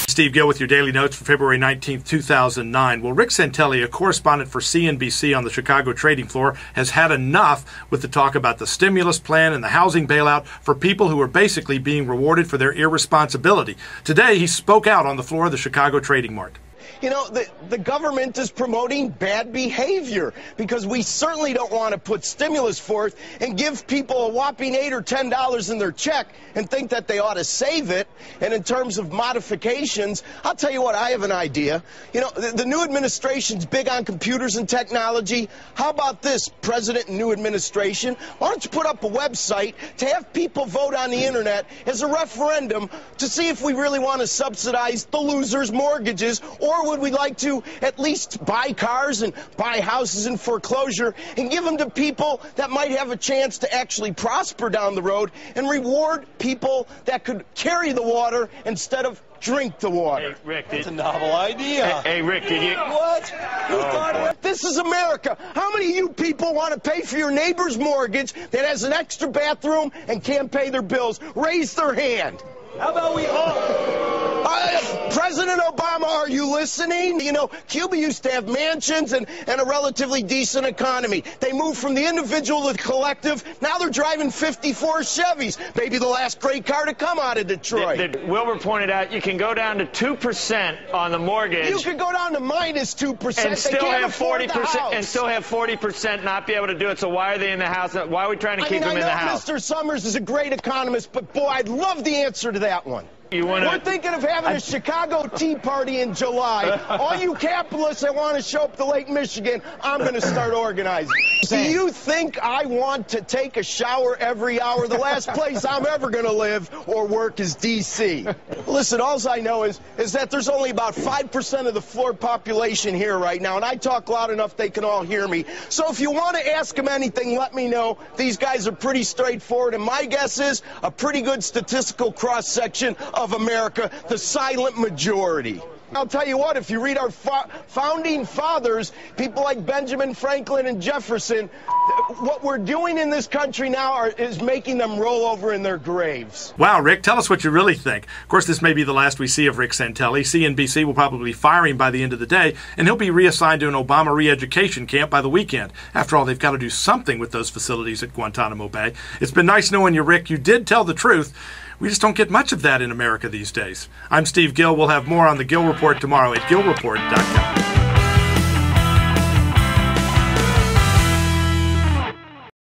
Steve Gill with your daily notes for February 19th, 2009. Well, Rick Santelli, a correspondent for CNBC on the Chicago trading floor, has had enough with the talk about the stimulus plan and the housing bailout for people who are basically being rewarded for their irresponsibility. Today, he spoke out on the floor of the Chicago Trading Mart. You know, the government is promoting bad behavior because we certainly don't want to put stimulus forth and give people a whopping $8 or $10 in their check and think that they ought to save it. And in terms of modifications, I'll tell you what, I have an idea. You know, the new administration's big on computers and technology. How about this, President and new administration? Why don't you put up a website to have people vote on the internet as a referendum to see if we really want to subsidize the losers' mortgages, or would we like to at least buy cars and buy houses in foreclosure and give them to people that might have a chance to actually prosper down the road and reward people that could carry the water instead of drink the water? Hey, Rick, that's a novel idea. Hey, Rick, did you? What? You thought of it? This is America. How many of you people want to pay for your neighbor's mortgage that has an extra bathroom and can't pay their bills? Raise their hand. How about we all? President Obama, are you listening? You know, Cuba used to have mansions and a relatively decent economy. They moved from the individual to the collective. Now they're driving 54 Chevys. Maybe the last great car to come out of Detroit. Wilbur pointed out you can go down to 2% on the mortgage. You can go down to minus 2%. And still have 40%. And still have 40% not be able to do it. So why are they in the house? Why are we trying to keep them in the house? Mr. Summers is a great economist, but boy, I'd love the answer to that one. We're thinking of having a Chicago Tea Party in July. All you capitalists that want to show up to Lake Michigan, I'm going to start organizing. Do you think I want to take a shower every hour? The last place I'm ever going to live or work is D.C. Listen, all I know is that there's only about 5% of the floor population here right now, and I talk loud enough they can all hear me. So if you want to ask them anything, let me know. These guys are pretty straightforward, and my guess is a pretty good statistical cross-section of America, the silent majority. I'll tell you what, if you read our founding fathers, people like Benjamin Franklin and Jefferson, what we're doing in this country now is making them roll over in their graves. Wow, Rick, tell us what you really think. Of course, this may be the last we see of Rick Santelli. CNBC will probably fire him by the end of the day, and he'll be reassigned to an Obama re-education camp by the weekend. After all, they've got to do something with those facilities at Guantanamo Bay. It's been nice knowing you, Rick. You did tell the truth. We just don't get much of that in America these days. I'm Steve Gill. We'll have more on the Gill Report tomorrow at gillreport.com.